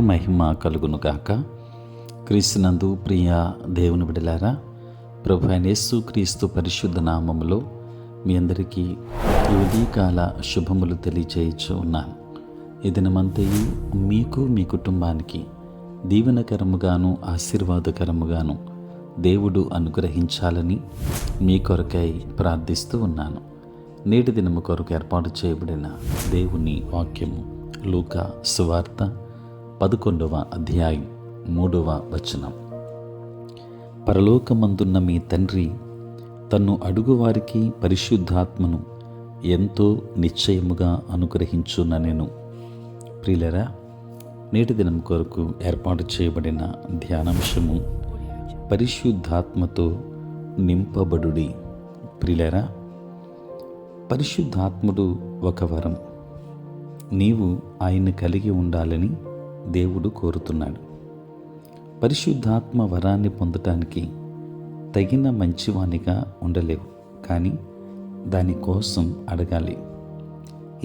మహిమ కలుగునుగాక. క్రీస్తునందు ప్రియ దేవుని బిడ్డలారా, ప్రభు అయిన యేసు క్రీస్తు పరిశుద్ధ నామములో మీ అందరికీ ఈ ఉదయకాల శుభములు తెలియచేయచ్చు ఉన్నాను. ఈ దినమంతయు మీకు మీ కుటుంబానికి దీవెనకరముగాను ఆశీర్వాదకరముగాను దేవుడు అనుగ్రహించాలని మీ కొరకై ప్రార్థిస్తూ ఉన్నాను. నేటి దినము కొరకు ఏర్పాటు చేయబడిన దేవుని వాక్యము లూకా సువార్త 11వ అధ్యాయం 3వ వచనం. పరలోకమందున్న మీ తండ్రి తన్ను అడుగువారికి పరిశుద్ధాత్మను ఎంతో నిశ్చయముగా అనుగ్రహించుననెను. ప్రియులరా, నేటి దినం కొరకు ఏర్పాటు చేయబడిన ధ్యానాంశము పరిశుద్ధాత్మతో నింపబడుడి. ప్రియులరా, పరిశుద్ధాత్ముడు ఒక వరం. నీవు ఆయన్ని కలిగి ఉండాలని దేవుడు కోరుతున్నాడు. పరిశుద్ధాత్మ వరాన్ని పొందటానికి తగిన మంచివానిగా ఉండలేవు, కానీ దానికోసం అడగాలి.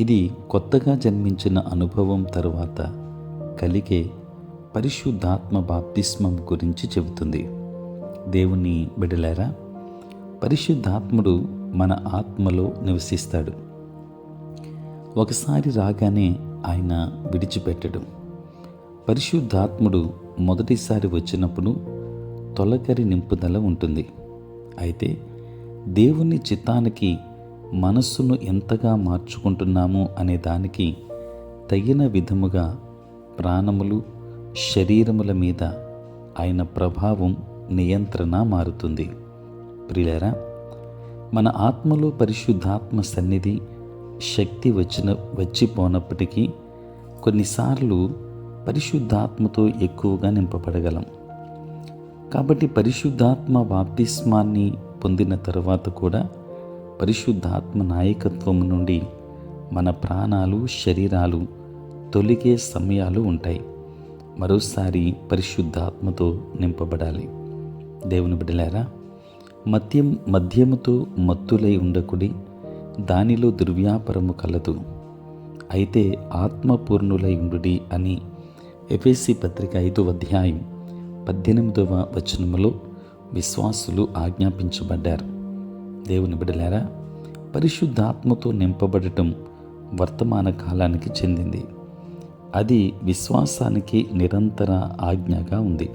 ఇది కొత్తగా జన్మించిన అనుభవం తరువాత కలిగే పరిశుద్ధాత్మ బాప్తిస్మం గురించి చెబుతుంది. దేవుని బిడ్డలారా, పరిశుద్ధాత్ముడు మన ఆత్మలో నివసిస్తాడు. ఒకసారి రాగానే ఆయన విడిచిపెట్టడు. పరిశుద్ధాత్ముడు మొదటిసారి వచ్చినప్పుడు తొలకరి నింపుదల ఉంటుంది. అయితే దేవుని చిత్తానికి మనస్సును ఎంతగా మార్చుకుంటున్నాము అనే దానికి తగిన విధముగా ప్రాణములు, శరీరముల మీద ఆయన ప్రభావం, నియంత్రణ మారుతుంది. ప్రియులారా, మన ఆత్మలో పరిశుద్ధాత్మ సన్నిధి, శక్తి వచ్చిపోనప్పటికీ కొన్నిసార్లు పరిశుద్ధాత్మతో ఎక్కువగా నింపబడగలం. కాబట్టి పరిశుద్ధాత్మ బాప్తిస్మాన్ని పొందిన తరువాత కూడా పరిశుద్ధాత్మ నాయకత్వం నుండి మన ప్రాణాలు, శరీరాలు తొలిగే సమయాలు ఉంటాయి. మరోసారి పరిశుద్ధాత్మతో నింపబడాలి. దేవుని బిడ్డలారా, మద్యముతో మత్తులై ఉండకుడి, దానిలో దుర్వ్యాపారము కలదు. అయితే ఆత్మపూర్ణులై ఉండుడి అని ఎఫెసీ పత్రిక 5వ అధ్యాయం 18వ వచనములో విశ్వాసులు ఆజ్ఞాపించబడ్డారు. దేవుని బిడ్డలారా, పరిశుద్ధాత్మతో నింపబడటం వర్తమాన కాలానికి చెందింది. అది విశ్వాసానికి నిరంతర ఆజ్ఞగా ఉంది.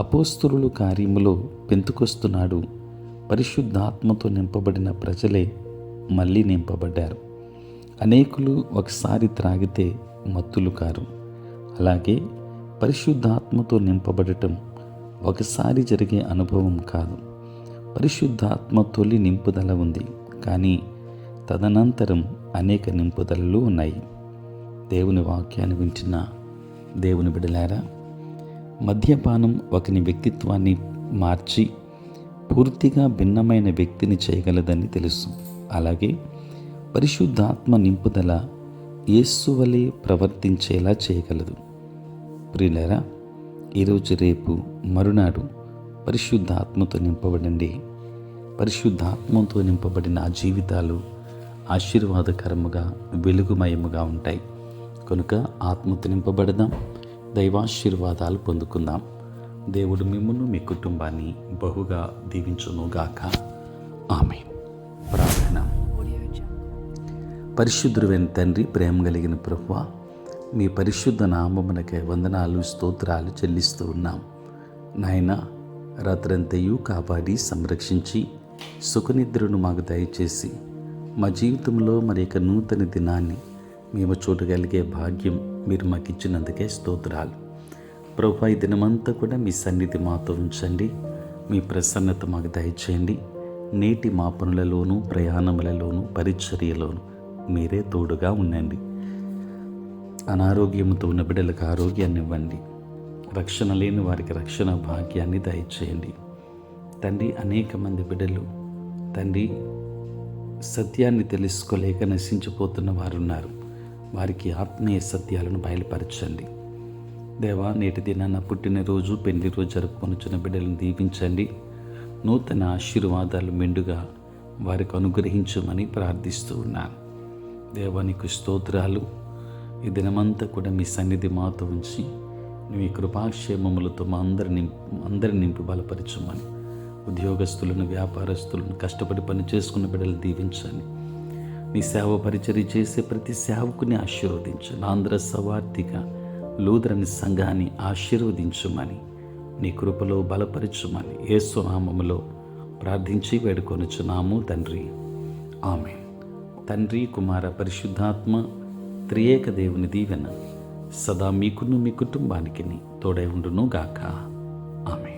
అపోస్తలుల కార్యములో పెంతుకొస్తున్నాడు పరిశుద్ధాత్మతో నింపబడిన ప్రజలే మళ్ళీ నింపబడ్డారు. అనేకులు ఒకసారి త్రాగితే మత్తులు కారు. అలాగే పరిశుద్ధాత్మతో నింపబడటం ఒకసారి జరిగే అనుభవం కాదు. పరిశుద్ధాత్మ తొలి నింపుదల ఉంది, కానీ తదనంతరం అనేక నింపుదలలు ఉన్నాయి. దేవుని వాక్యాన్ని వింటున్న దేవుని బిడ్డలారా, మద్యపానం ఒకని వ్యక్తిత్వాన్ని మార్చి పూర్తిగా భిన్నమైన వ్యక్తిని చేయగలదని తెలుసు. అలాగే పరిశుద్ధాత్మ నింపుదల యేసు వలె ప్రవర్తించేలా చేయగలదు. ప్రియులారా, ఈరోజు, రేపు, మరునాడు పరిశుద్ధాత్మతో నింపబడండి. పరిశుద్ధాత్మతో నింపబడిన ఆ జీవితాలు ఆశీర్వాదకరముగా, వెలుగుమయముగా ఉంటాయి. కనుక ఆత్మతో నింపబడదాం, దైవాశీర్వాదాలు పొందుకుందాం. దేవుడు మిమ్మును, మీ కుటుంబాన్ని బహుగా దీవించునుగాక. ఆమేన్. ప్రార్థన. పరిశుద్ధుడైన తండ్రి, ప్రేమ కలిగిన ప్రభువా, మీ పరిశుద్ధ నామమునకే వందనాలు, స్తోత్రాలు చెల్లిస్తూ ఉన్నాం. నాయన, రాత్రంతయు కాపాడి సంరక్షించి సుఖనిద్రను మాకు దయచేసి మా జీవితంలో మరి యొక్క నూతన దినాన్ని మేము చూడగలిగే భాగ్యం మీరు మాకు ఇచ్చినందుకే స్తోత్రాలు. ప్రభువా, ఈ దినమంతా కూడా మీ సన్నిధి మాతో ఉంచండి. మీ ప్రసన్నత మాకు దయచేయండి. నేటి మా పనులలోనూ, ప్రయాణములలోనూ, పరిచర్యలోనూ మీరే తోడుగా ఉండండి. అనారోగ్యంతో ఉన్న బిడ్డలకు ఆరోగ్యాన్ని ఇవ్వండి. రక్షణ లేని వారికి రక్షణ భాగ్యాన్ని దయచేయండి. తండ్రి, అనేక మంది బిడ్డలు తండ్రి సత్యాన్ని తెలుసుకోలేక నశించిపోతున్న వారున్నారు. వారికి ఆత్మీయ సత్యాలను బయలుపరచండి. దేవా, నేటి దినాన పుట్టినరోజు, పెళ్లి రోజు జరుపుకొనుచున్న బిడ్డలను దీవించండి. నూతన ఆశీర్వాదాలు మెండుగా వారికి అనుగ్రహించమని ప్రార్థిస్తూ ఉన్నాను. దేవానికి స్తోత్రాలు. ఈ దినమంతా కూడా మీ సన్నిధి మాతో ఉంచి మీ కృపాక్షేమములతో మా అందరిని నింపి బలపరచమని, ఉద్యోగస్తులను, వ్యాపారస్తులను, కష్టపడి పని చేసుకున్న బిడ్డలు దీవించండి. నీ సేవ పరిచర్య చేసే ప్రతి సేవకుని ఆశీర్వదించండి. ఆంధ్ర సవార్థిగా లూథరన్ సంఘాన్ని ఆశీర్వదించమని, నీ కృపలో బలపరచమని యేసు నామములో ప్రార్థించి వేడుకొనుచున్నాము తండ్రి. ఆమేన్. తండ్రి, కుమార, పరిశుద్ధాత్మ త్రియేక దేవుని దీవెన సదా మీకును మీ కుటుంబానికి తోడై ఉండును గాక. ఆమేన్.